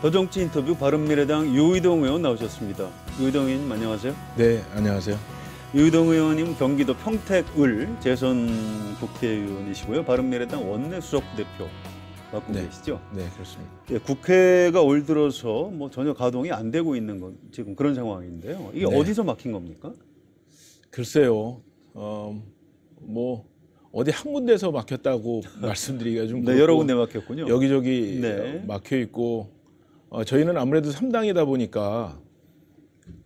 더정치 인터뷰 바른미래당 유의동 의원 나오셨습니다. 유의동 의원님 안녕하세요. 네, 안녕하세요. 유의동 의원님 경기도 평택을 재선 국회의원이시고요. 바른미래당 원내수석부대표 맡고 계시죠? 네, 그렇습니다. 예, 국회가 올 들어서 뭐 전혀 가동이 안 되고 있는 건 지금 그런 상황인데요. 이게 네. 어디서 막힌 겁니까? 글쎄요, 뭐 어디 한 군데서 막혔다고 말씀드리기가 좀 네, 여러 군데 막혔군요. 여기저기 네. 막혀 있고 저희는 아무래도 3당이다 보니까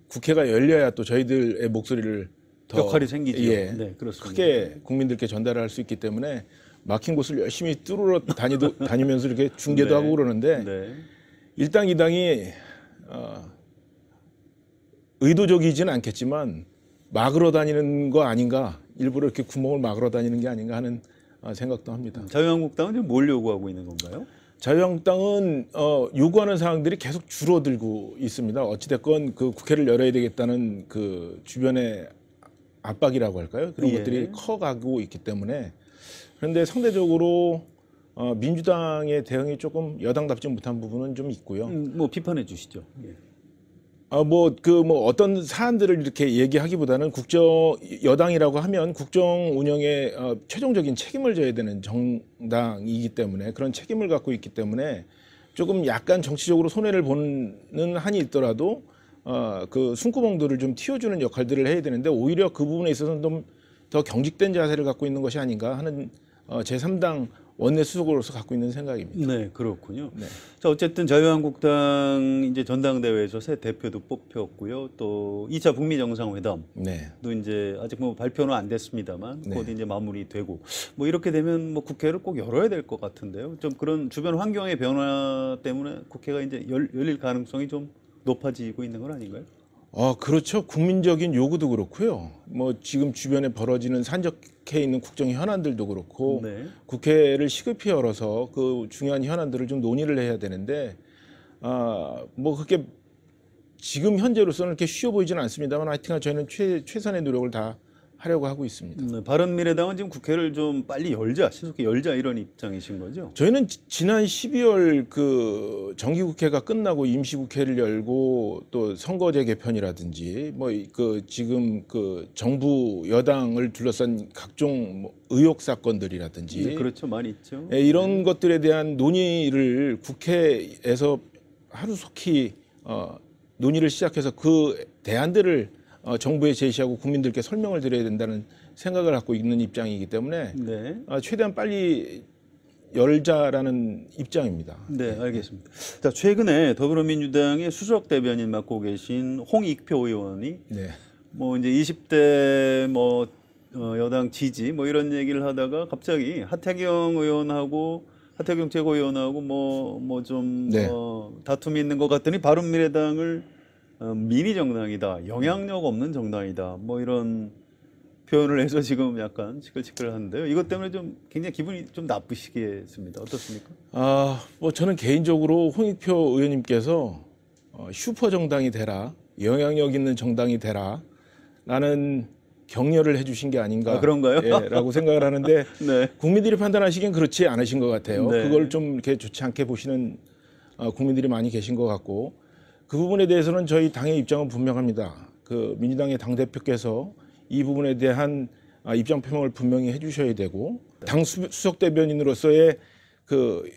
국회가 열려야 또 저희들의 목소리를 더 역할이 생기죠. 예, 네, 그렇습니다. 크게 국민들께 전달할 수 있기 때문에 막힌 곳을 열심히 뚫으러 다니면서 이렇게 중계도 네. 하고 그러는데 네. 일당 이당이 의도적이지는 않겠지만 막으러 다니는 거 아닌가, 일부러 이렇게 구멍을 막으러 다니는 게 아닌가 하는 생각도 합니다. 자유한국당은 지금 뭘 요구하고 있는 건가요? 자유한국당은 요구하는 사항들이 계속 줄어들고 있습니다. 어찌됐건 그 국회를 열어야 되겠다는 그 주변의 압박이라고 할까요? 그런 예. 것들이 커가고 있기 때문에, 그런데 상대적으로 민주당의 대응이 조금 여당답지 못한 부분은 좀 있고요. 뭐 비판해 주시죠. 예. 어떤 사안들을 이렇게 얘기하기보다는 여당이라고 하면 국정 운영에 최종적인 책임을 져야 되는 정당이기 때문에, 그런 책임을 갖고 있기 때문에 조금 약간 정치적으로 손해를 보는 한이 있더라도 그 숨구멍들을 좀 틔워주는 역할들을 해야 되는데, 오히려 그 부분에 있어서는 좀 더 경직된 자세를 갖고 있는 것이 아닌가 하는 제3당 원내 수석으로서 갖고 있는 생각입니다. 네, 그렇군요. 네. 자, 어쨌든 자유한국당 이제 전당대회에서 새 대표도 뽑혔고요. 또 2차 북미 정상회담도 네. 이제 아직 뭐 발표는 안 됐습니다만 네. 곧 이제 마무리되고, 뭐 이렇게 되면 뭐 국회를 꼭 열어야 될 것 같은데요. 좀 그런 주변 환경의 변화 때문에 국회가 이제 열릴 가능성이 좀 높아지고 있는 건 아닌가요? 그렇죠. 국민적인 요구도 그렇고요. 뭐 지금 주변에 벌어지는 산적해 있는 국정 현안들도 그렇고, 네. 국회를 시급히 열어서 그 중요한 현안들을 좀 논의를 해야 되는데, 뭐 그렇게 지금 현재로서는 이렇게 쉬워 보이지는 않습니다만, 하여튼 저희는 최선의 노력을 다 하려고 하고 있습니다. 네, 바른미래당은 지금 국회를 좀 빨리 열자, 신속히 열자 이런 입장이신 거죠? 저희는 지난 12월 그 정기국회가 끝나고 임시국회를 열고, 또 선거제 개편이라든지 뭐 그 지금 그 정부 여당을 둘러싼 각종 뭐 의혹 사건들이라든지, 네, 그렇죠, 많이 있죠. 이런 것들에 대한 논의를 국회에서 하루속히 논의를 시작해서 그 대안들을 정부에 제시하고 국민들께 설명을 드려야 된다는 생각을 갖고 있는 입장이기 때문에 네. 최대한 빨리 열자라는 입장입니다. 네, 알겠습니다. 자, 최근에 더불어민주당의 수석 대변인 맡고 계신 홍익표 의원이 네. 뭐 이제 20대 뭐 여당 지지 뭐 이런 얘기를 하다가 갑자기 하태경 최고위원하고 뭐 좀 네. 다툼이 있는 것 같더니 바른미래당을 미니 정당이다, 영향력 없는 정당이다, 뭐 이런 표현을 해서 지금 약간 시끌시끌한데요. 이것 때문에 좀 굉장히 기분이 좀 나쁘시겠습니다. 어떻습니까? 뭐 저는 개인적으로 홍익표 의원님께서 슈퍼 정당이 되라, 영향력 있는 정당이 되라 라는 격려를 해주신 게 아닌가, 그런가요? 라고 생각을 하는데, 네. 국민들이 판단하시기엔 그렇지 않으신 것 같아요. 네. 그걸 좀 이렇게 좋지 않게 보시는 국민들이 많이 계신 것 같고, 그 부분에 대해서는 저희 당의 입장은 분명합니다. 그 민주당의 당대표께서 이 부분에 대한 입장 표명을 분명히 해주셔야 되고, 당 수석 대변인으로서의 그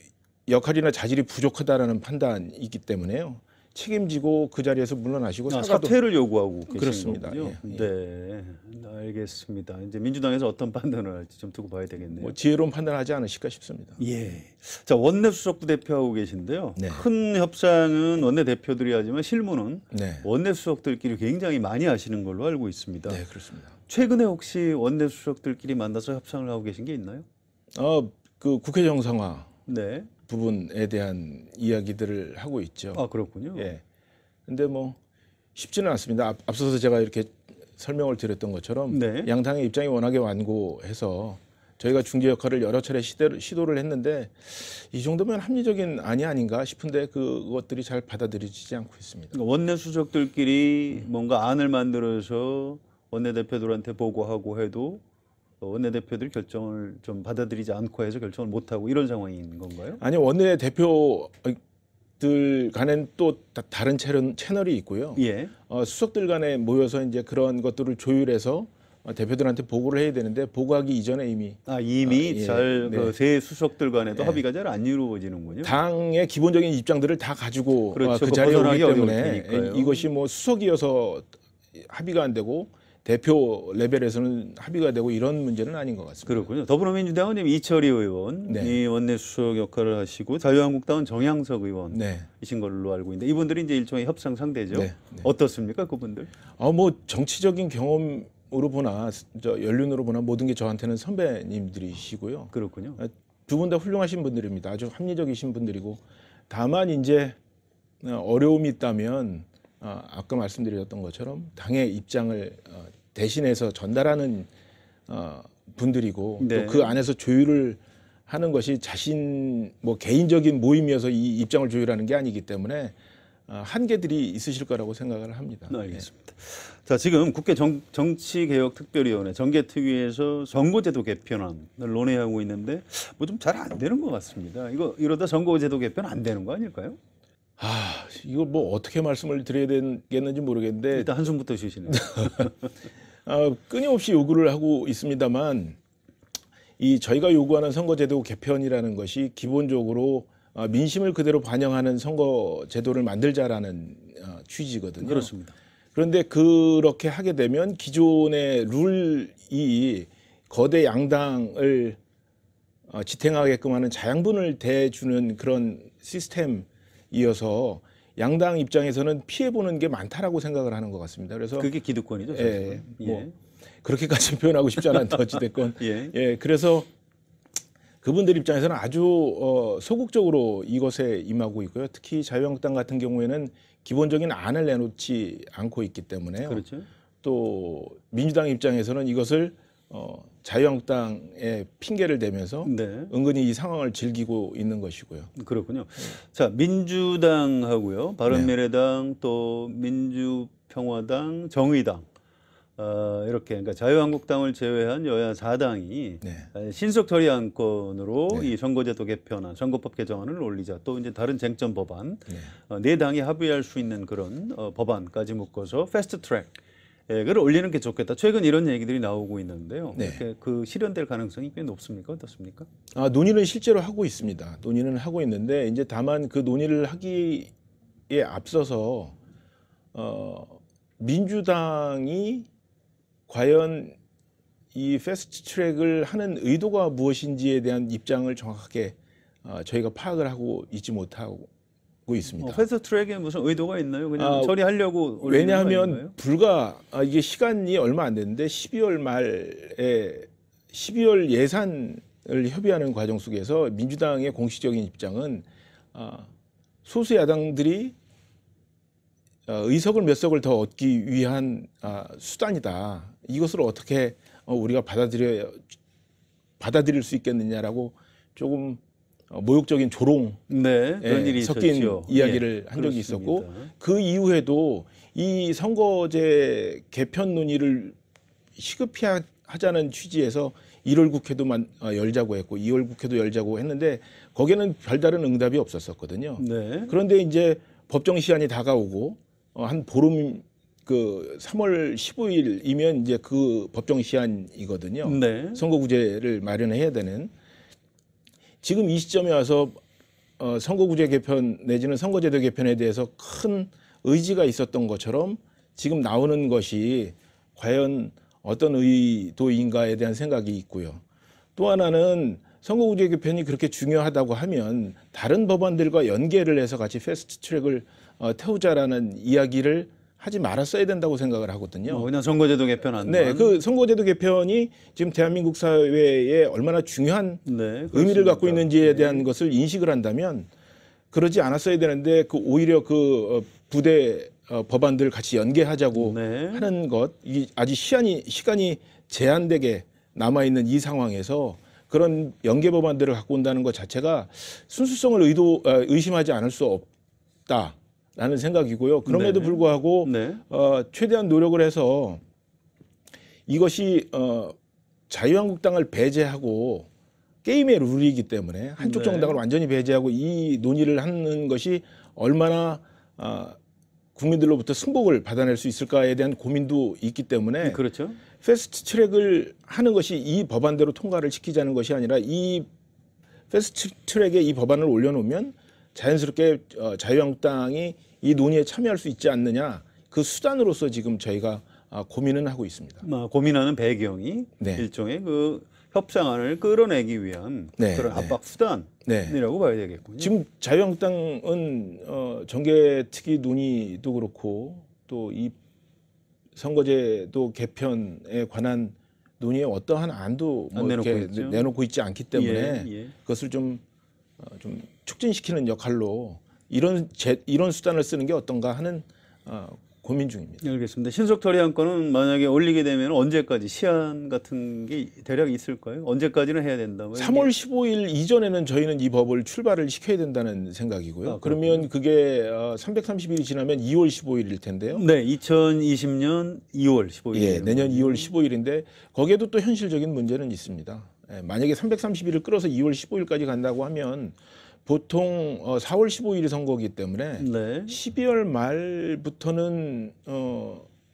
역할이나 자질이 부족하다라는 판단이 있기 때문에요. 책임지고 그 자리에서 물러나시고 사과도. 사퇴를 요구하고 계신 그렇습니다. 거군요. 예, 예. 네, 알겠습니다. 이제 민주당에서 어떤 판단을 할지 좀 두고 봐야 되겠네요. 뭐 지혜로운 판단하지 않으실까 싶습니다. 예. 자, 원내수석부 대표하고 계신데요. 네. 큰 협상은 원내대표들이 하지만 실무는 네. 원내수석들끼리 굉장히 많이 하시는 걸로 알고 있습니다. 네, 그렇습니다. 최근에 혹시 원내수석들끼리 만나서 협상을 하고 계신 게 있나요? 그 국회 정상화 네. 부분에 대한 이야기들을 하고 있죠. 그렇군요. 예. 근데 뭐 쉽지는 않습니다. 앞서서 제가 이렇게 설명을 드렸던 것처럼, 네. 양당의 입장이 워낙에 완고해서 저희가 중재 역할을 여러 차례 시도를 했는데, 이 정도면 합리적인 안이 아닌가 싶은데 그것들이 잘 받아들여지지 않고 있습니다. 그러니까 원내수석들끼리 뭔가 안을 만들어서 원내대표들한테 보고하고 해도 원내대표들이 결정을 좀 받아들이지 않고 해서 결정을 못하고 이런 상황인 건가요? 아니, 원내대표 수석들 간엔 또 다른 채널이 있고요. 예. 수석들 간에 모여서 이제 그런 것들을 조율해서 대표들한테 보고를 해야 되는데 보고하기 이전에 이미 이미 예, 잘 네. 그 세 수석들 간에도 네. 합의가 잘 안 이루어지는군요. 당의 기본적인 입장들을 다 가지고 그렇죠. 그 자리에 오기 벗어나기 어려울 때문에 테니까요. 이것이 뭐 수석이어서 합의가 안 되고 대표 레벨에서는 합의가 되고 이런 문제는 아닌 것 같습니다. 그렇군요. 더불어민주당은 지금 이철희 의원, 네. 이 원내 수석 역할을 하시고 자유한국당은 정양석 의원이신 네. 걸로 알고 있는데 이분들이 이제 일종의 협상 상대죠. 네. 네. 어떻습니까, 그분들? 뭐 정치적인 경험으로 보나 연륜으로 보나 모든 게 저한테는 선배님들이시고요. 그렇군요. 두 분 다 훌륭하신 분들입니다. 아주 합리적이신 분들이고 다만 이제 어려움이 있다면 아까 말씀드렸던 것처럼 당의 입장을 대신해서 전달하는 분들이고 네. 또 그 안에서 조율을 하는 것이 자신 뭐 개인적인 모임이어서 이 입장을 조율하는 게 아니기 때문에 한계들이 있으실 거라고 생각을 합니다. 알겠습니다. 자, 지금 국회 정치개혁특별위원회 정개특위에서 선거제도 개편안을 논의하고 있는데 뭐 좀 잘 안 되는 것 같습니다. 이러다 선거제도 개편 안 되는 거 아닐까요? 이거 뭐 어떻게 말씀을 드려야 되겠는지 모르겠는데 일단 한숨부터 쉬시네요. 끊임없이 요구를 하고 있습니다만 이 저희가 요구하는 선거제도 개편이라는 것이 기본적으로 민심을 그대로 반영하는 선거제도를 만들자라는 취지거든요. 그렇습니다. 그런데 그렇게 하게 되면 기존의 룰이 거대 양당을 지탱하게끔 하는 자양분을 대주는 그런 시스템이어서 양당 입장에서는 피해보는 게 많다라고 생각을 하는 것 같습니다. 그래서 그게 기득권이죠. 예, 예. 뭐 그렇게까지 표현하고 싶지 않은데 어찌됐건 예. 그래서 그분들 입장에서는 아주 소극적으로 이것에 임하고 있고요. 특히 자유한국당 같은 경우에는 기본적인 안을 내놓지 않고 있기 때문에요. 그렇죠. 또 민주당 입장에서는 이것을 자유한국당에 핑계를 대면서 네. 은근히 이 상황을 즐기고 있는 것이고요. 그렇군요. 자, 민주당하고요, 바른미래당 또 민주평화당, 정의당 이렇게 그러니까 자유한국당을 제외한 여야 4당이 신속 처리 안건으로 이 선거제도 개편안, 선거법 개정안을 올리자. 또 이제 다른 쟁점 법안 네 당이 합의할 수 있는 그런 법안까지 묶어서 패스트 트랙을 올리는 게 좋겠다. 최근 이런 얘기들이 나오고 있는데요. 이렇게 그 실현될 가능성이 꽤 높습니까? 어떻습니까? 논의는 실제로 하고 있습니다. 논의는 하고 있는데 이제 다만 그 논의를 하기에 앞서서 민주당이 과연 이 패스트 트랙을 하는 의도가 무엇인지에 대한 입장을 정확하게 저희가 파악을 하고 있지 못하고 있습니다. 패스트 트랙에 무슨 의도가 있나요? 그냥 처리하려고 올리는 왜냐하면 불과 이게 시간이 얼마 안 됐는데 12월 말에 12월 예산을 협의하는 과정 속에서 민주당의 공식적인 입장은 소수 야당들이 의석을 몇 석을 더 얻기 위한 수단이다. 이것을 어떻게 우리가 받아들일 수 있겠느냐라고 조금 모욕적인 조롱 그런 일이 섞인 있었죠. 이야기를 한 적이 있었고 그 이후에도 이 선거제 개편 논의를 시급히 하자는 취지에서 1월 국회도 열자고 했고 2월 국회도 열자고 했는데 거기에는 별다른 응답이 없었었거든요. 그런데 이제 법정 시한이 다가오고 한 보름 그 3월 15일이면 이제 그 법정 시한이거든요. 선거구제를 마련해야 되는. 지금 이 시점에 와서 선거구제 개편 내지는 선거제도 개편에 대해서 큰 의지가 있었던 것처럼 지금 나오는 것이 과연 어떤 의도인가에 대한 생각이 있고요. 또 하나는 선거구제 개편이 그렇게 중요하다고 하면 다른 법안들과 연계를 해서 같이 패스트 트랙을 태우자라는 이야기를 하지 말았어야 된다고 생각을 하거든요. 그냥 선거제도 개편안. 그 선거제도 개편이 지금 대한민국 사회에 얼마나 중요한 의미를 갖고 있는지에 대한 것을 인식을 한다면 그러지 않았어야 되는데 오히려 그 부대 법안들 같이 연계하자고 하는 것, 이 아직 시간이 제한되게 남아 있는 이 상황에서 그런 연계 법안들을 갖고 온다는 것 자체가 순수성을 의심하지 않을 수 없다. 라는 생각이고요. 그럼에도 불구하고 최대한 노력을 해서 이것이 자유한국당을 배제하고 게임의 룰이기 때문에 한쪽 네. 정당을 완전히 배제하고 이 논의를 하는 것이 얼마나 국민들로부터 승복을 받아낼 수 있을까에 대한 고민도 있기 때문에 그렇죠. 패스트 트랙을 하는 것이 이 법안대로 통과를 시키자는 것이 아니라 이 패스트 트랙에 이 법안을 올려놓으면 자연스럽게 자유한국당이 이 논의에 참여할 수 있지 않느냐, 그 수단으로서 지금 저희가 고민은 하고 있습니다. 고민하는 배경이 네. 일종의 그 협상안을 끌어내기 위한 네, 그런 네. 압박 수단이라고 네. 봐야 되겠군요. 지금 자유한국당은 정계특위 논의도 그렇고 또 이 선거제도 개편에 관한 논의에 어떠한 안도 안 내놓고 이렇게 있죠. 내놓고 있지 않기 때문에 예. 그것을 좀 촉진시키는 역할로 이런 수단을 쓰는 게 어떤가 하는 고민 중입니다. 알겠습니다. 신속 처리안건은 만약에 올리게 되면 언제까지 시한 같은 게 대략 있을까요? 언제까지는 해야 된다. 3월 15일 이전에는 저희는 이 법을 출발을 시켜야 된다는 생각이고요. 그러면 그게 330일이 지나면 2월 15일일 텐데요. 네, 2020년 2월 15일. 예, 내년 2월 15일인데 거기에도 또 현실적인 문제는 있습니다. 예, 만약에 330일을 끌어서 2월 15일까지 간다고 하면 보통 4월 15일이 선거이기 때문에 네. 12월 말부터는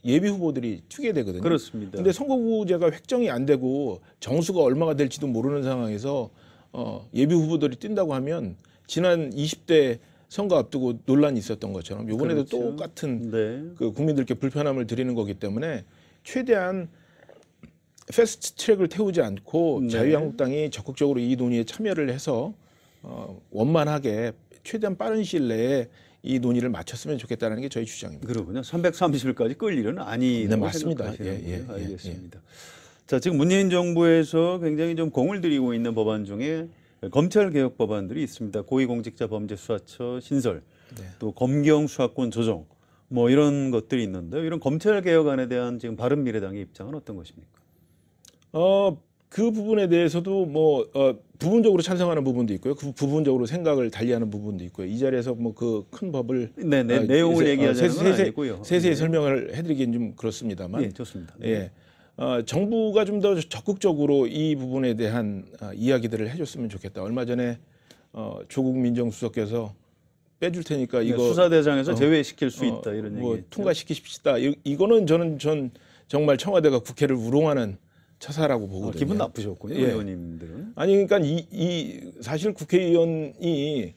예비 후보들이 투개되거든요. 그렇습니다. 근데 선거구제가 획정이 안 되고 정수가 얼마가 될지도 모르는 상황에서 예비 후보들이 뛴다고 하면 지난 20대 선거 앞두고 논란이 있었던 것처럼 이번에도 그렇죠. 똑같은 네. 그 국민들께 불편함을 드리는 거기 때문에 최대한 패스트 트랙을 태우지 않고 네. 자유한국당이 적극적으로 이 논의에 참여를 해서 원만하게 최대한 빠른 시일 내에 이 논의를 마쳤으면 좋겠다는 게 저희 주장입니다. 그러군요. 330일까지 끌 일은 아니라고 네, 맞습니다. 생각하시는 거예요. 알겠습니다. 자, 지금 문재인 정부에서 굉장히 좀 공을 들이고 있는 법안 중에 검찰 개혁 법안들이 있습니다. 고위공직자범죄수사처 신설, 또 검경 수사권 조정, 뭐 이런 것들이 있는데요. 이런 검찰 개혁안에 대한 지금 바른미래당의 입장은 어떤 것입니까? 그 부분에 대해서도 부분적으로 찬성하는 부분도 있고요. 그 부분적으로 생각을 달리하는 부분도 있고요. 이 자리에서 그 큰 법을 내용을 얘기하자는 건 아니고요. 세세히 설명을 해드리기는 좀 그렇습니다만, 예, 좋습니다. 예, 정부가 좀 더 적극적으로 이 부분에 대한 이야기들을 해줬으면 좋겠다. 얼마 전에 조국 민정수석께서 빼줄 테니까 이거 수사 대상에서 제외시킬 수 있다 이런 얘기. 통과시키십시다. 이거는 전 정말 청와대가 국회를 우롱하는 처사라고 보거든요. 기분 나쁘셨군요, 예. 의원님들은. 아니 그러니까 사실 국회의원이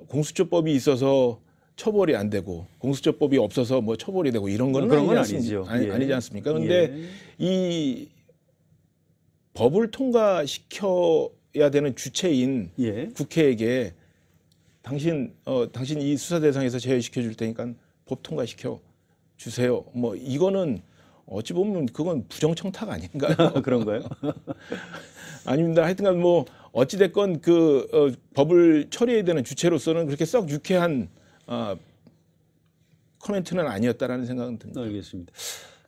공수처법이 있어서 처벌이 안 되고 공수처법이 없어서 뭐 처벌이 되고 이런 거는 그런 건 아니죠. 예. 아니지 않습니까? 그런데 이 법을 통과시켜야 되는 주체인 국회에게 당신 이 수사 대상에서 제외시켜 줄 테니까 법 통과시켜 주세요. 뭐 이거는 어찌 보면 그건 부정청탁 아닌가요? 그런가요? 아닙니다. 하여튼간 뭐 어찌 됐건 법을 처리해야 되는 주체로서는 그렇게 썩 유쾌한 코멘트는 아니었다라는 생각은 듭니다. 알겠습니다.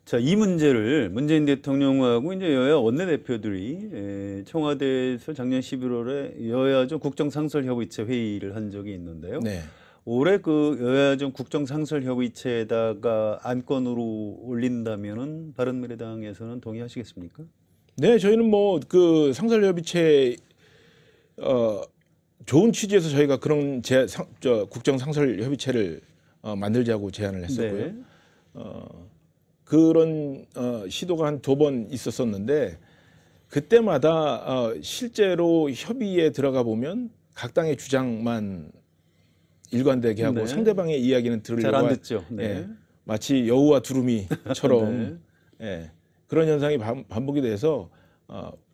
자, 이 문제를 문재인 대통령하고 이제 여야 원내대표들이 청와대에서 작년 11월에 여야정 국정상설협의체 회의를 한 적이 있는데요. 네. 올해 그 여야정 국정상설협의체에다가 안건으로 올린다면은 바른미래당에서는 동의하시겠습니까? 네, 저희는 뭐 그 상설협의체 좋은 취지에서 저희가 그런 국정상설협의체를 만들자고 제안을 했었고요. 네. 그런 시도가 한 2번 있었었는데 그때마다 실제로 협의에 들어가 보면 각 당의 주장만 일관되게 하고 네. 상대방의 이야기는 잘 들으려고 안 듣죠. 네. 예, 마치 여우와 두루미처럼 예, 그런 현상이 반복이 돼서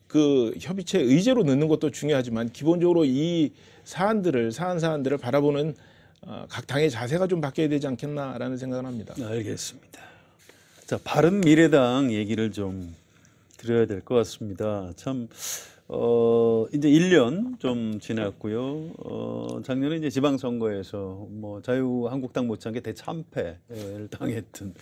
그 협의체 의제로 넣는 것도 중요하지만 기본적으로 이 사안들을 바라보는 각 당의 자세가 좀 바뀌어야 되지 않겠나라는 생각을 합니다. 알겠습니다. 자, 바른미래당 얘기를 좀 드려야 될 것 같습니다. 참 이제 1년 좀 지났고요. 작년에 이제 지방선거에서 뭐 자유한국당 못지않게 대참패를 당했던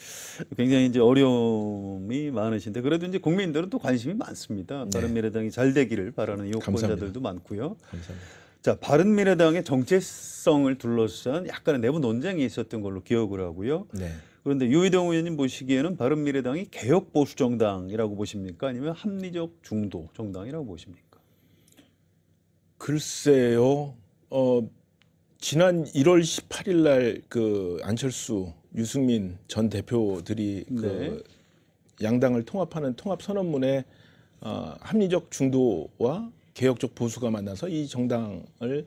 굉장히 이제 어려움이 많으신데 그래도 이제 국민들은 또 관심이 많습니다. 바른미래당이 잘 되기를 바라는 유권자들도 많고요. 감사합니다. 자, 바른미래당의 정체성을 둘러싼 약간의 내부 논쟁이 있었던 걸로 기억을 하고요. 네. 그런데 유희동 의원님 보시기에는 바른미래당이 개혁 보수 정당이라고 보십니까? 아니면 합리적 중도 정당이라고 보십니까? 글쎄요. 지난 1월 18일 날 그 안철수, 유승민 전 대표들이 네. 그 양당을 통합하는 통합 선언문에 합리적 중도와 개혁적 보수가 만나서 이 정당을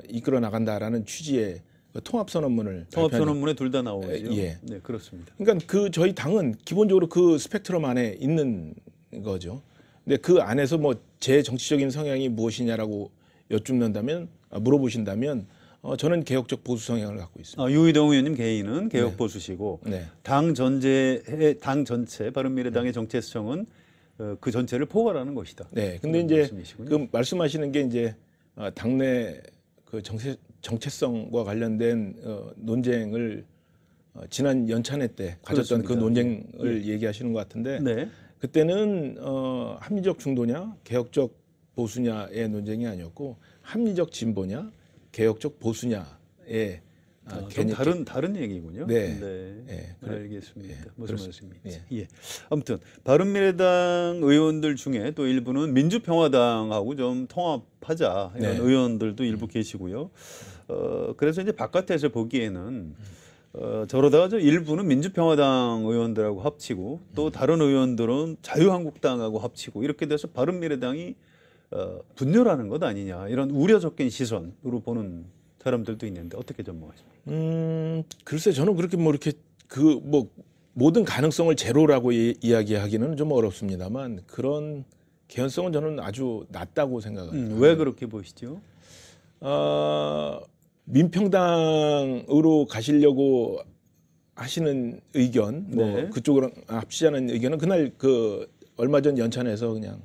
이끌어 나간다라는 취지의 그 통합 선언문을 통합선언문에 둘 다 나오죠. 예. 네, 그렇습니다. 그러니까 그 저희 당은 기본적으로 그 스펙트럼 안에 있는 거죠. 근데 그 안에서 뭐 제 정치적인 성향이 무엇이냐라고 여쭙는다면 물어보신다면 저는 개혁적 보수 성향을 갖고 있습니다. 유희동 의원님 개인은 개혁 보수시고 네. 당 전체 바른미래당의 정체성은 그 전체를 포괄하는 것이다. 네. 근데 그런 이제 말씀이시군요. 그 말씀하시는 게 이제 당내 그 정체성과 관련된 논쟁을 지난 연찬회 때 가졌던 그 그렇습니다. 논쟁을 얘기하시는 것 같은데 네. 그때는 합리적 중도냐 개혁적 보수냐의 논쟁이 아니었고 합리적 진보냐 개혁적 보수냐의 좀 다른 얘기군요. 네. 네. 알겠습니다. 예, 무슨 그렇습니다. 말씀인지. 예. 아무튼 바른미래당 의원들 중에 또 일부는 민주평화당하고 좀 통합하자 이런 네. 의원들도 일부 계시고요. 그래서 이제 바깥에서 보기에는 저러다가 저 일부는 민주평화당 의원들하고 합치고 또 다른 의원들은 자유한국당하고 합치고 이렇게 돼서 바른미래당이 분열하는 것 아니냐 이런 우려 섞인 시선으로 보는 사람들도 있는데 어떻게 전망하십니까? 글쎄 저는 그렇게 뭐 이렇게 그 뭐 모든 가능성을 제로라고 이야기하기는 좀 어렵습니다만 그런 개연성은 저는 아주 낮다고 생각합니다. 왜 그렇게 보시죠? 민평당으로 가시려고 하시는 의견, 뭐 네. 그쪽으로 합치자는 의견은 그날 그 얼마 전 연찬에서 그냥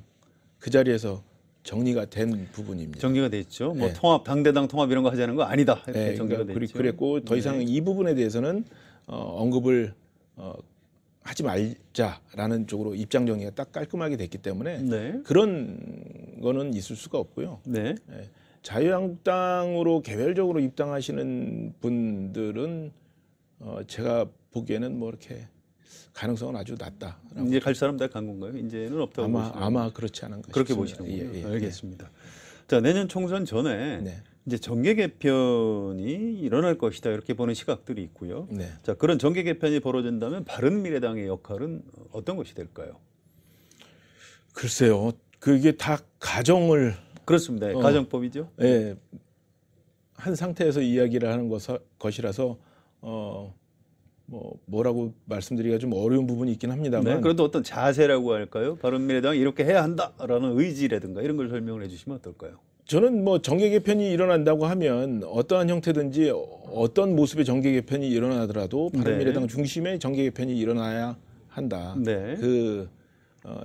그 자리에서 정리가 된 부분입니다. 정리가 됐죠. 뭐 네. 통합, 당대당 통합 이런 거 하자는 거 아니다. 이렇게 네, 정리가 그러니까 됐죠. 그랬고 더 이상 네. 이 부분에 대해서는 언급을 하지 말자라는 쪽으로 입장 정리가 딱 깔끔하게 됐기 때문에 네. 그런 거는 있을 수가 없고요. 네. 자유한국당으로 개별적으로 입당하시는 분들은 제가 보기에는 뭐 이렇게 가능성은 아주 낮다. 이제 갈 사람 다 간 건가요? 이제는 없다고 보시나요? 아마 그렇지 않은가 그렇게 싶습니다. 보시는군요. 예, 예, 알겠습니다. 자, 내년 총선 전에 네. 이제 정계 개편이 일어날 것이다 이렇게 보는 시각들이 있고요. 네. 자, 그런 정계 개편이 벌어진다면 바른미래당의 역할은 어떤 것이 될까요? 글쎄요. 그게 다 가정을 그렇습니다. 가정법이죠. 예, 한 상태에서 이야기를 하는 것이라서 뭐라고 말씀드리기가 좀 어려운 부분이 있긴 합니다만 네, 그래도 어떤 자세라고 할까요? 바른미래당이 이렇게 해야 한다라는 의지라든가 이런 걸 설명을 해주시면 어떨까요? 저는 뭐 정계 개편이 일어난다고 하면 어떠한 형태든지 어떤 모습의 정계 개편이 일어나더라도 바른미래당 중심의 정계 개편이 일어나야 한다. 네. 그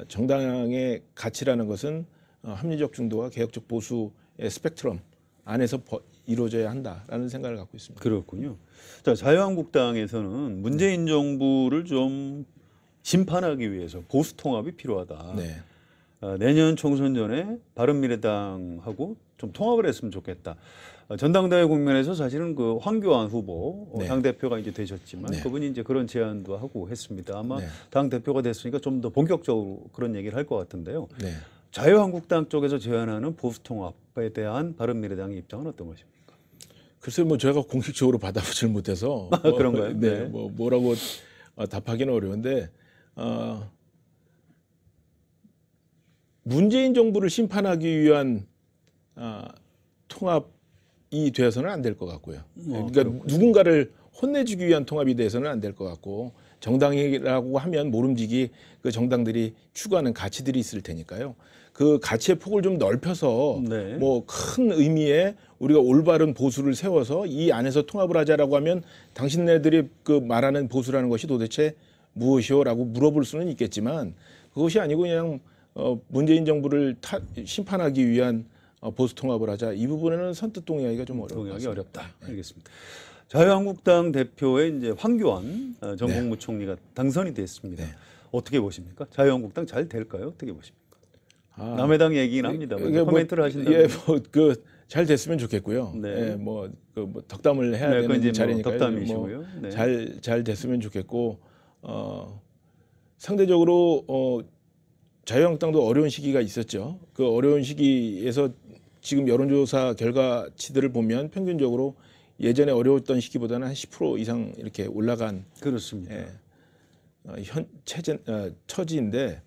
정당의 가치라는 것은 합리적 중도와 개혁적 보수의 스펙트럼 안에서 이루어져야 한다라는 생각을 갖고 있습니다. 그렇군요. 자, 자유한국당에서는 문재인 정부를 좀 심판하기 위해서 보수 통합이 필요하다. 네. 내년 총선 전에 바른미래당하고 좀 통합을 했으면 좋겠다. 전당대회 국면에서 사실은 그 황교안 후보 네. 당 대표가 이제 되셨지만 네. 그분이 이제 그런 제안도 하고 했습니다. 아마 네. 당 대표가 됐으니까 좀 더 본격적으로 그런 얘기를 할 것 같은데요. 네. 자유한국당 쪽에서 제안하는 보수 통합에 대한 바른미래당의 입장은 어떤 것입니까? 글쎄 뭐 제가 공식적으로 받아보질 못해서 그런가요? 네. 네. 뭐라고 답하기는 어려운데 문재인 정부를 심판하기 위한 통합이 되어서는 안 될 것 같고요. 그러니까 그렇군요. 누군가를 혼내주기 위한 통합이 돼서는 안 될 것 같고 정당이라고 하면 모름지기 그 정당들이 추구하는 가치들이 있을 테니까요. 그 가치의 폭을 좀 넓혀서 네. 뭐 큰 의미의 우리가 올바른 보수를 세워서 이 안에서 통합을 하자라고 하면 당신네들이 그 말하는 보수라는 것이 도대체 무엇이요라고 물어볼 수는 있겠지만 그것이 아니고 그냥 문재인 정부를 심판하기 위한 보수 통합을 하자 이 부분에는 선뜻 동의하기가 좀 어려울 것 동의하기 같습니다. 어렵다. 알겠습니다. 자유한국당 대표의 이제 황교안 전 국무총리가 당선이 됐습니다. 네. 어떻게 보십니까? 자유한국당 잘 될까요? 어떻게 보십니까? 아, 남의 얘기긴 합니다. 이게 코멘트를 하신다면. 예, 잘 됐으면 좋겠고요. 네. 예, 뭐 덕담을 해야 그건 이제 되는 자리니까요. 덕담이시고요. 네. 잘 됐으면 좋겠고 상대적으로 자유한국당도 어려운 시기가 있었죠. 그 어려운 시기에서 지금 여론조사 결과치들을 보면 평균적으로 예전에 어려웠던 시기보다는 한 10% 이상 이렇게 올라간 그렇습니다. 현 처지인데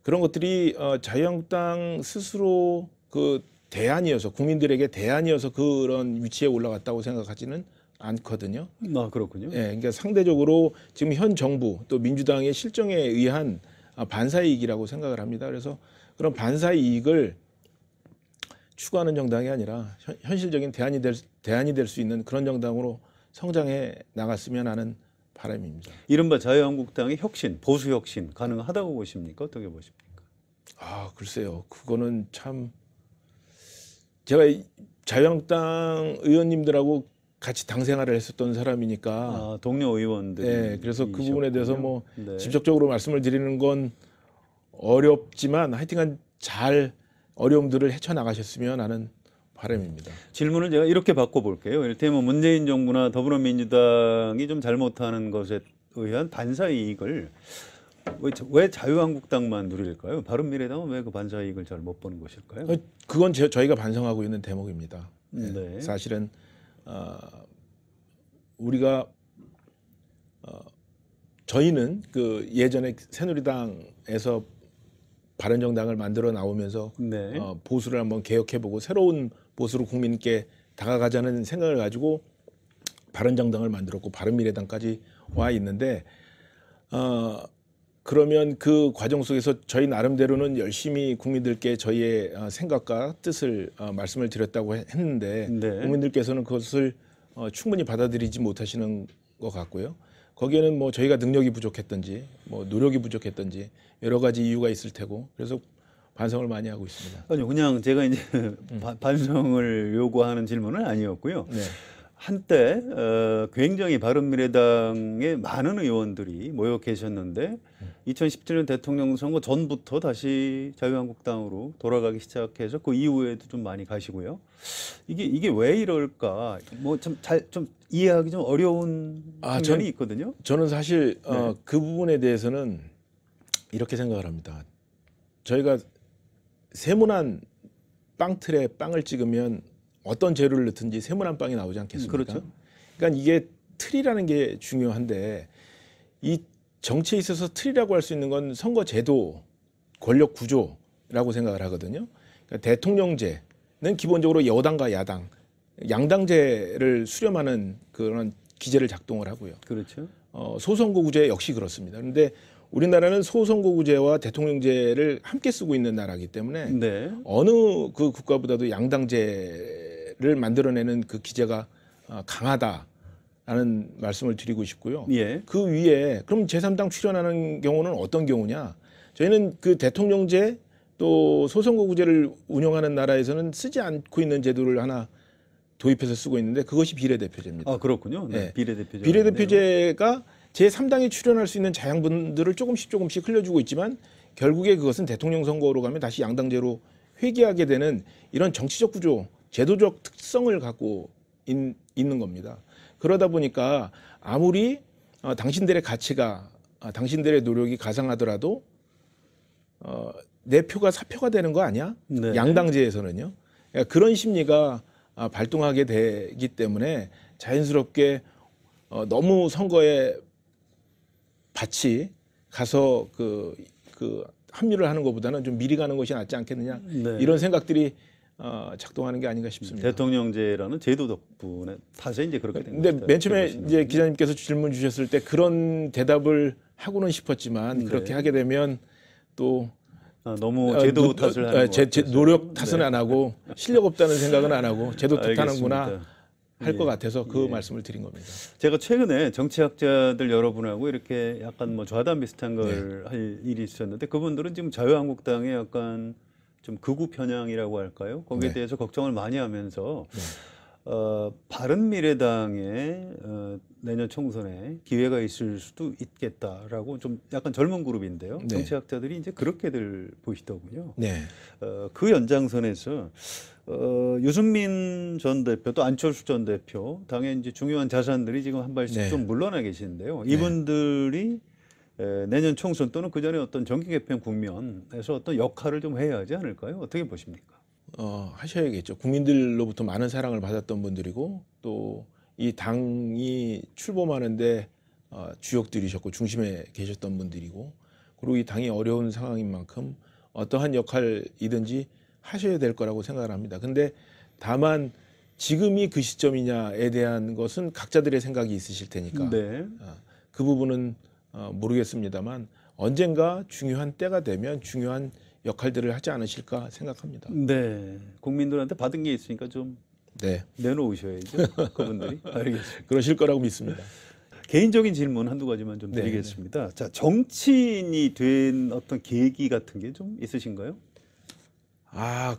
그런 것들이 자유한국당 스스로 그 대안이어서 국민들에게 대안이어서 그런 위치에 올라갔다고 생각하지는 않거든요. 아, 그렇군요. 예, 그러니까 상대적으로 지금 현 정부 또 민주당의 실정에 의한 반사이익이라고 생각을 합니다. 그래서 그런 반사이익을 추구하는 정당이 아니라 현실적인 대안이 될 수 있는 그런 정당으로 성장해 나갔으면 하는 바람입니다. 이른바 자유한국당의 혁신, 보수 혁신 가능하다고 보십니까? 어떻게 보십니까? 아, 글쎄요. 그거는 참 제가 자유한국당 의원님들하고 같이 당 생활을 했었던 사람이니까 아, 동료 의원들. 네, 그래서 그 부분에 대해서 뭐 네. 직접적으로 말씀을 드리는 건 어렵지만 하여튼간 잘 어려움들을 헤쳐나가셨으면 하는 바람입니다. 질문을 제가 이렇게 바꿔볼게요. 이를테면 문재인 정부나 더불어민주당이 좀 잘못하는 것에 의한 반사이익을 왜 자유한국당만 누릴까요? 바른미래당은 왜 그 반사이익을 잘 못 보는 것일까요? 그건 저희가 반성하고 있는 대목입니다. 네. 사실은 우리가 저희는 그 예전에 새누리당에서 바른정당을 만들어 나오면서 네. 보수를 한번 개혁해보고 새로운 보수로 국민께 다가가자는 생각을 가지고 바른정당을 만들었고 바른미래당까지 와 있는데 그러면 그 과정 속에서 저희 나름대로는 열심히 국민들께 저희의 생각과 뜻을 말씀을 드렸다고 했는데 네. 국민들께서는 그것을 충분히 받아들이지 못하시는 것 같고요. 거기에는 뭐 저희가 능력이 부족했든지 뭐 노력이 부족했든지 여러 가지 이유가 있을 테고 그래서 반성을 많이 하고 있습니다. 아니요, 그냥 제가 이제 반성을 요구하는 질문은 아니었고요. 네. 한때 굉장히 바른미래당의 많은 의원들이 모여 계셨는데 2017년 대통령 선거 전부터 다시 자유한국당으로 돌아가기 시작해서 그 이후에도 좀 많이 가시고요. 이게 왜 이럴까? 뭐 좀 이해하기 좀 어려운 측면이 있거든요. 저는 사실 네. 그 부분에 대해서는 이렇게 생각을 합니다. 저희가 세모난 빵틀에 빵을 찍으면 어떤 재료를 넣든지 세모난 빵이 나오지 않겠습니까? 그렇죠. 그러니까 이게 틀이라는 게 중요한데 이 정치에 있어서 틀이라고 할 수 있는 건 선거 제도, 권력 구조라고 생각을 하거든요. 그러니까 대통령제는 기본적으로 여당과 야당, 양당제를 수렴하는 그런 기제를 작동을 하고요. 그렇죠. 소선거구제 역시 그렇습니다. 그런데 우리나라는 소선거구제와 대통령제를 함께 쓰고 있는 나라이기 때문에 네. 어느 그 국가보다도 양당제를 만들어내는 그 기제가 강하다라는 말씀을 드리고 싶고요. 예. 그 위에 그럼 제3당 출연하는 경우는 어떤 경우냐? 저희는 그 대통령제 또 소선거구제를 운영하는 나라에서는 쓰지 않고 있는 제도를 하나 도입해서 쓰고 있는데 그것이 비례대표제입니다. 아, 그렇군요. 네. 네. 비례대표제. 비례대표제가 제3당이 출연할 수 있는 자양분들을 조금씩 흘려주고 있지만 결국에 그것은 대통령 선거로 가면 다시 양당제로 회귀하게 되는 이런 정치적 구조, 제도적 특성을 갖고 있는 겁니다. 그러다 보니까 아무리 당신들의 가치가 당신들의 노력이 가상하더라도 내 표가 사표가 되는 거 아니야? 네. 양당제에서는요. 그러니까 그런 심리가 발동하게 되기 때문에 자연스럽게 너무 선거에 같이 가서 그 합류를 하는 것보다는 좀 미리 가는 것이 낫지 않겠느냐 네. 이런 생각들이 작동하는 게 아닌가 싶습니다. 대통령제라는 제도 덕분에 사실 이제 그렇게 된 근데 것이다. 맨 처음에 이제 기자님께서 질문 주셨을 때 그런 대답을 하고는 싶었지만 그렇게 하게 되면 또 너무 제도 탓을 하는 것 제 같아서. 노력 탓은 네. 안 하고 실력 없다는 생각은 안 하고 제도 탓하는구나 알겠습니다. 할 것 예. 같아서 그 예. 말씀을 드린 겁니다. 제가 최근에 정치학자들 여러분하고 이렇게 약간 뭐 좌담 비슷한 걸 네. 할 일이 있었는데 그분들은 지금 자유한국당의 약간 좀 극우 편향이라고 할까요? 거기에 네. 대해서 걱정을 많이 하면서 바른미래당의 내년 총선에 기회가 있을 수도 있겠다라고 좀 약간 젊은 그룹인데요. 네. 정치학자들이 이제 그렇게들 보시더군요. 네. 그 연장선에서 유승민 전 대표 또 안철수 전 대표 당의 이제 중요한 자산들이 지금 한 발씩 네. 좀 물러나 계시는데요. 네. 이분들이 내년 총선 또는 그 전에 어떤 정기 개편 국면에서 어떤 역할을 좀 해야 하지 않을까요? 어떻게 보십니까? 하셔야겠죠. 국민들로부터 많은 사랑을 받았던 분들이고 또 이 당이 출범하는데 주역들이셨고 중심에 계셨던 분들이고 그리고 이 당이 어려운 상황인 만큼 어떠한 역할이든지 하셔야 될 거라고 생각을 합니다. 근데 다만 지금이 그 시점이냐에 대한 것은 각자들의 생각이 있으실 테니까 네. 그 부분은 모르겠습니다만 언젠가 중요한 때가 되면 중요한 역할들을 하지 않으실까 생각합니다. 네. 국민들한테 받은 게 있으니까 좀 네, 내놓으셔야죠. 그분들이. 알겠습니다. 그러실 거라고 믿습니다. 개인적인 질문 한두 가지만 좀 네, 드리겠습니다. 자, 정치인이 된 어떤 계기 같은 게 좀 있으신가요?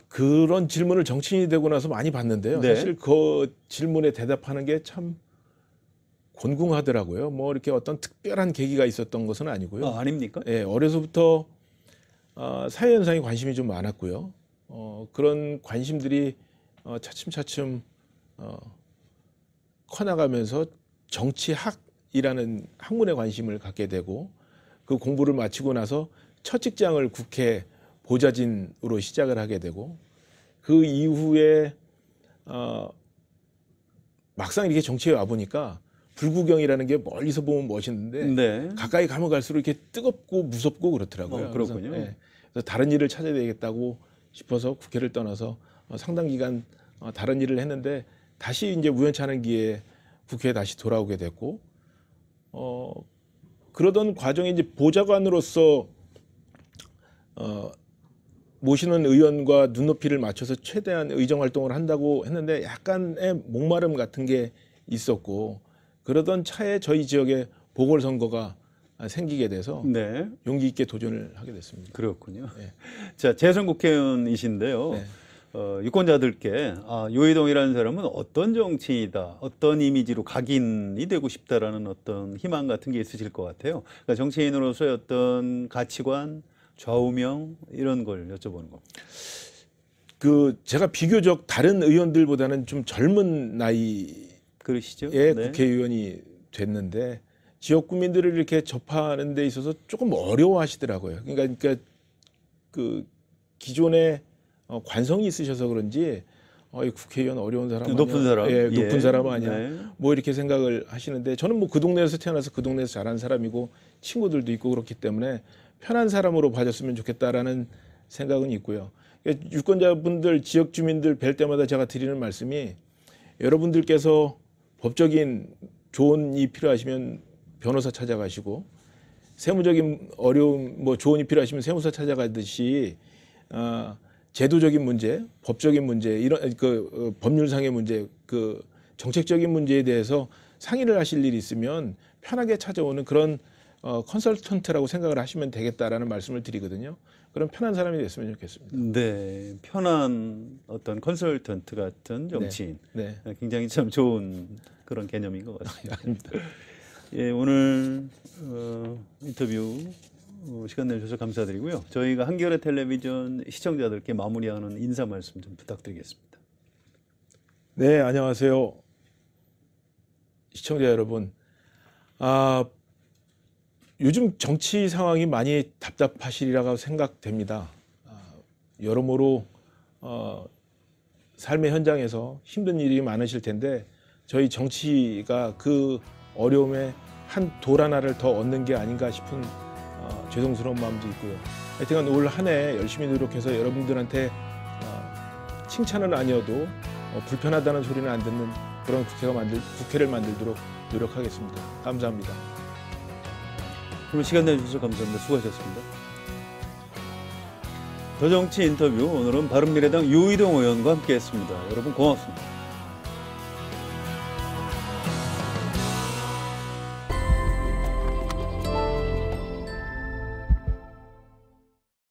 그런 질문을 정치인이 되고 나서 많이 받는데요. 네. 사실 그 질문에 대답하는 게 참 곤궁하더라고요. 뭐 이렇게 어떤 특별한 계기가 있었던 것은 아니고요. 아닙니까? 예, 어려서부터 사회 현상에 관심이 좀 많았고요. 그런 관심들이 차츰차츰 커나가면서 정치학이라는 학문에 관심을 갖게 되고 그 공부를 마치고 나서 첫 직장을 국회 보좌진으로 시작을 하게 되고 그 이후에 막상 이렇게 정치에 와 보니까 불구경이라는 게 멀리서 보면 멋있는데 네. 가까이 가면 갈수록 이렇게 뜨겁고 무섭고 그렇더라고요. 그렇군요. 그래서 다른 일을 찾아야 되겠다고 싶어서 국회를 떠나서 상당 기간 다른 일을 했는데 다시 이제 우연치 않은 기회에 국회에 다시 돌아오게 됐고 그러던 과정에 이제 보좌관으로서 모시는 의원과 눈높이를 맞춰서 최대한 의정 활동을 한다고 했는데 약간의 목마름 같은 게 있었고 그러던 차에 저희 지역에 보궐선거가 생기게 돼서 네. 용기 있게 도전을 하게 됐습니다. 그렇군요. 네. 자, 재선 국회의원이신데요. 네. 유권자들께 유이동이라는 사람은 어떤 정치인이다, 어떤 이미지로 각인이 되고 싶다라는 어떤 희망 같은 게 있으실 것 같아요. 그러니까 정치인으로서의 어떤 가치관, 좌우명 이런 걸 여쭤보는 겁니다. 제가 비교적 다른 의원들보다는 좀 젊은 나이에 그러시죠? 네. 국회의원이 됐는데 지역 국민들을 이렇게 접하는 데 있어서 조금 어려워하시더라고요. 그러니까 그 기존에 관성이 있으셔서 그런지 이 국회의원 어려운 사람 높은 아니야? 사람, 예, 높은 사람 아니야? 네. 뭐 이렇게 생각을 하시는데 저는 뭐 그 동네에서 태어나서 그 동네에서 자란 사람이고 친구들도 있고 그렇기 때문에 편한 사람으로 봐줬으면 좋겠다라는 생각은 있고요. 유권자분들, 지역 주민들 뵐 때마다 제가 드리는 말씀이 여러분들께서 법적인 조언이 필요하시면 변호사 찾아가시고 세무적인 어려움, 뭐 조언이 필요하시면 세무사 찾아가듯이 제도적인 문제, 법적인 문제, 이런 법률상의 문제, 정책적인 문제에 대해서 상의를 하실 일이 있으면 편하게 찾아오는 그런 컨설턴트라고 생각을 하시면 되겠다라는 말씀을 드리거든요. 그런 편한 사람이 됐으면 좋겠습니다. 네, 편한 어떤 컨설턴트 같은 정치인. 네. 굉장히 참 좋은 그런 개념인 것 같습니다. 예, 오늘 인터뷰 시간 내주셔서 감사드리고요. 저희가 한겨레 텔레비전 시청자들께 마무리하는 인사 말씀 좀 부탁드리겠습니다. 네, 안녕하세요. 시청자 여러분. 요즘 정치 상황이 많이 답답하시리라고 생각됩니다. 여러모로 삶의 현장에서 힘든 일이 많으실 텐데 저희 정치가 그 어려움에 한 돌 하나를 더 얻는 게 아닌가 싶은 죄송스러운 마음도 있고요. 하여튼 올 한 해 열심히 노력해서 여러분들한테 칭찬은 아니어도 불편하다는 소리는 안 듣는 그런 국회를 만들도록 노력하겠습니다. 감사합니다. 오늘 시간 내주셔서 감사합니다. 수고하셨습니다. 더 정치 인터뷰 오늘은 바른미래당 유이동 의원과 함께했습니다. 여러분 고맙습니다.